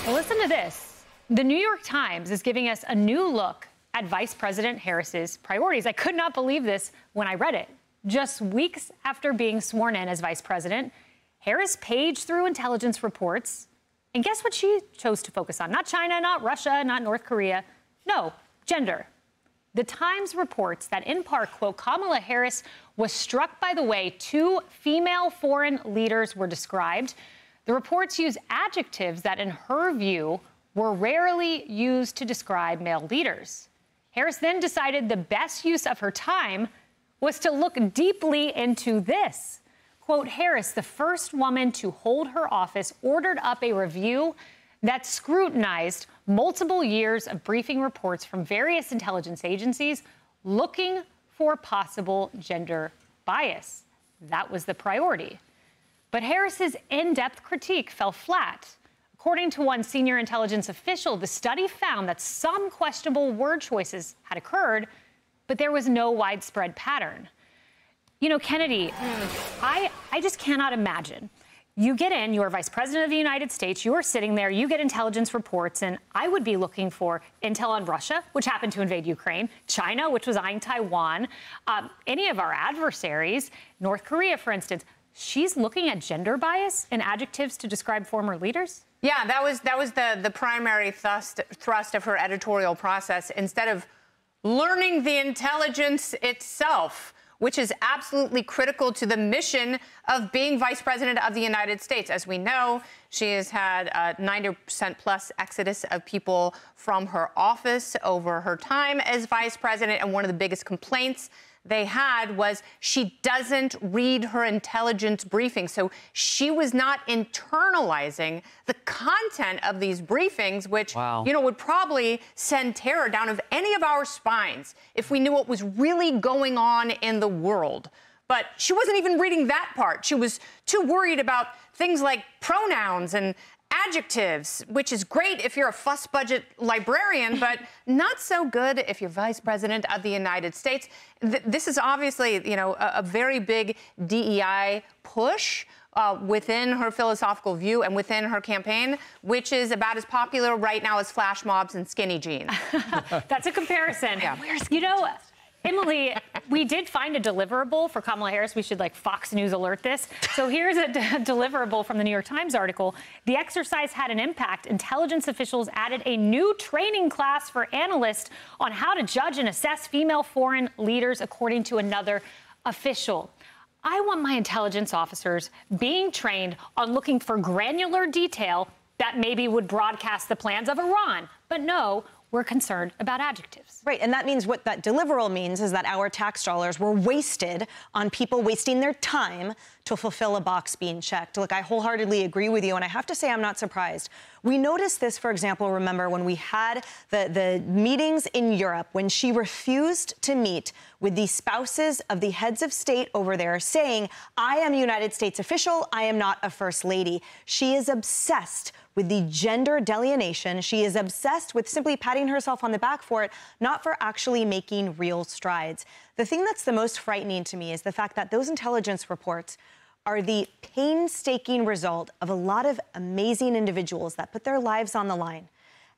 Well, listen to this. The New York Times is giving us a new look at Vice President Harris's priorities. I could not believe this when I read it. Just weeks after being sworn in as vice president, Harris paged through intelligence reports. And guess what she chose to focus on? Not China, not Russia, not North Korea. No, gender. The Times reports that, in part, quote, Kamala Harris was struck by the way two female foreign leaders were described. The reports use adjectives that, in her view, were rarely used to describe male leaders. Harris then decided the best use of her time was to look deeply into this. Quote, Harris, the first woman to hold her office, ordered up a review that scrutinized multiple years of briefing reports from various intelligence agencies looking for possible gender bias. That was the priority. But Harris's in-depth critique fell flat. According to one senior intelligence official, the study found that some questionable word choices had occurred, but there was no widespread pattern. You know, Kennedy, I just cannot imagine. You get in, you're vice president of the United States, you're sitting there, you get intelligence reports, and I would be looking for intel on Russia, which happened to invade Ukraine, China, which was eyeing Taiwan, any of our adversaries, North Korea, for instance. She's looking at gender bias and adjectives to describe former leaders? Yeah, that was the primary thrust of her editorial process. Instead of learning the intelligence itself, which is absolutely critical to the mission of being vice president of the United States. As we know, she has had a 90% plus exodus of people from her office over her time as vice president. And one of the biggest complaints they had was she doesn't read her intelligence briefings. So she was not internalizing the content of these briefings, which, you know, would probably send terror down of any of our spines if we knew what was really going on in the world. But she wasn't even reading that part. She was too worried about things like pronouns and adjectives, which is great if you're a fuss budget librarian, but not so good if you're vice president of the United States. This is obviously, you know, a very big DEI push within her philosophical view and within her campaign, which is about as popular right now as flash mobs and skinny jeans. That's a comparison. Yeah. You know, Emily, we did find a deliverable for Kamala Harris. We should, like, Fox News alert this. So here's a deliverable from the New York Times article. The exercise had an impact. Intelligence officials added a new training class for analysts on how to judge and assess female foreign leaders, according to another official. I want my intelligence officers being trained on looking for granular detail that maybe would broadcast the plans of Iran. But no, we're concerned about adjectives. Right, and that means what that deliverable means is that our tax dollars were wasted on people wasting their time to fulfill a box being checked. Look, I wholeheartedly agree with you, and I have to say I'm not surprised. We noticed this, for example, remember, when we had the meetings in Europe, when she refused to meet with the spouses of the heads of state over there, saying, I am a United States official, I am not a first lady. She is obsessed with the gender delineation. She is obsessed with simply patting herself on the back for it, not for actually making real strides. The thing that's the most frightening to me is the fact that those intelligence reports are the painstaking result of a lot of amazing individuals that put their lives on the line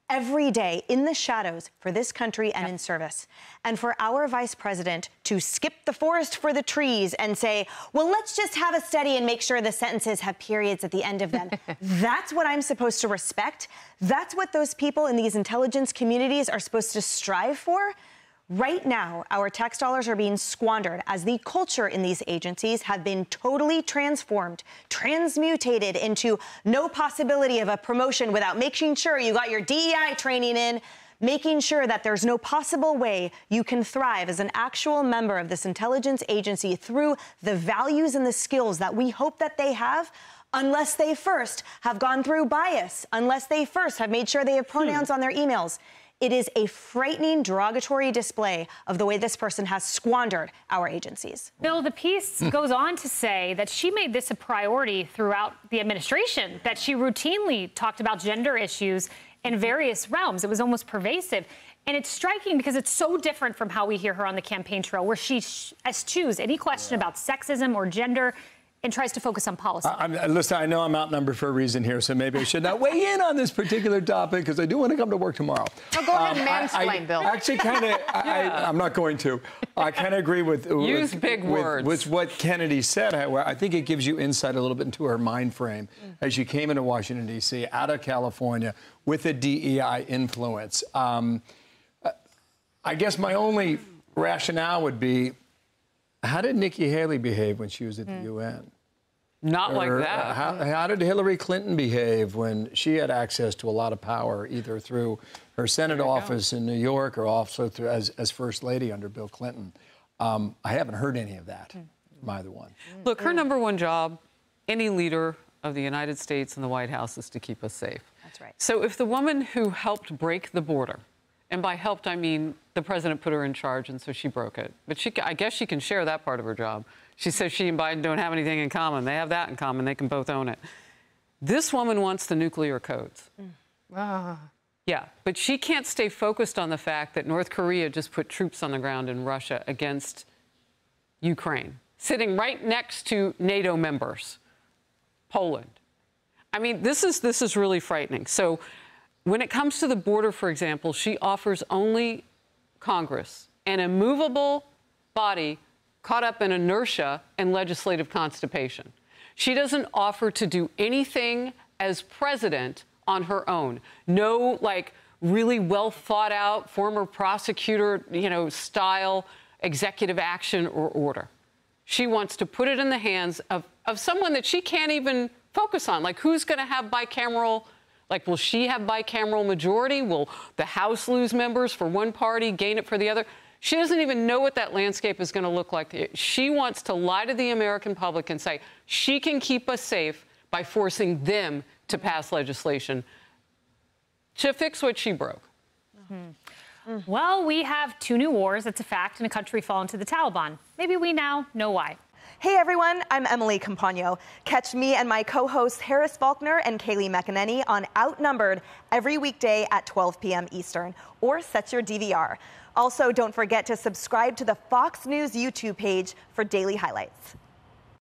every day in the shadows for this country and in service. And for our vice president to skip the forest for the trees and say, well, let's just have a study and make sure the sentences have periods at the end of them. That's what I'm supposed to respect. That's what those people in these intelligence communities are supposed to strive for. Right now, our tax dollars are being squandered as the culture in these agencies have been totally transformed, transmutated into no possibility of a promotion without making sure you got your DEI training in, making sure that there's no possible way you can thrive as an actual member of this intelligence agency through the values and the skills that we hope that they have, unless they first have gone through bias, unless they first have made sure they have pronouns on their emails. It is a frightening, derogatory display of the way this person has squandered our agencies. Bill, the piece goes on to say that she made this a priority throughout the administration, that she routinely talked about gender issues in various realms. It was almost pervasive. And it's striking because it's so different from how we hear her on the campaign trail, where she eschews any question about sexism or gender. and tries to focus on policy. Listen, I know I'm outnumbered for a reason here, so maybe I should not weigh in on this particular topic because I do want to come to work tomorrow. No, go ahead and mansplain, Bill. Actually, kind of, I'm not going to. I kind of agree with big words. With what Kennedy said. I think it gives you insight a little bit into her mind frame as she came into Washington, D.C., out of California with a DEI influence. I guess my only rationale would be, how did Nikki Haley behave when she was at the UN? Not like that. How did Hillary Clinton behave when she had access to a lot of power, either through her Senate office in New York or also through as First Lady under Bill Clinton? I haven't heard any of that from either one. Look, her number one job, any leader of the United States in the White House, is to keep us safe. That's right. So if the woman who helped break the border, and by helped, I mean the president put her in charge, and so she broke it. But I guess she can share that part of her job. She says she and Biden don't have anything in common. They have that in common. They can both own it. This woman wants the nuclear codes. Yeah, but she can't stay focused on the fact that North Korea just put troops on the ground in Russia against Ukraine, sitting right next to NATO members, Poland. I mean, this is really frightening. So when it comes to the border, for example, she offers only Congress, an immovable body caught up in inertia and legislative constipation. She doesn't offer to do anything as president on her own. No, like, really well thought out former prosecutor, style executive action or order. She wants to put it in the hands of someone that she can't even focus on. Like, who's going to have bicameral? Like, will she have bicameral majority? Will the House lose members for one party, gain it for the other? She doesn't even know what that landscape is going to look like. She wants to lie to the American public and say she can keep us safe by forcing them to pass legislation to fix what she broke. Well, we have 2 new wars, that's a fact, and a country fallen to the Taliban. Maybe we now know why. Hey everyone, I'm Emily Campagno. Catch me and my co-hosts Harris Faulkner and Kayleigh McEnany on Outnumbered every weekday at 12 p.m. Eastern, or set your DVR. Also, don't forget to subscribe to the Fox News YouTube page for daily highlights.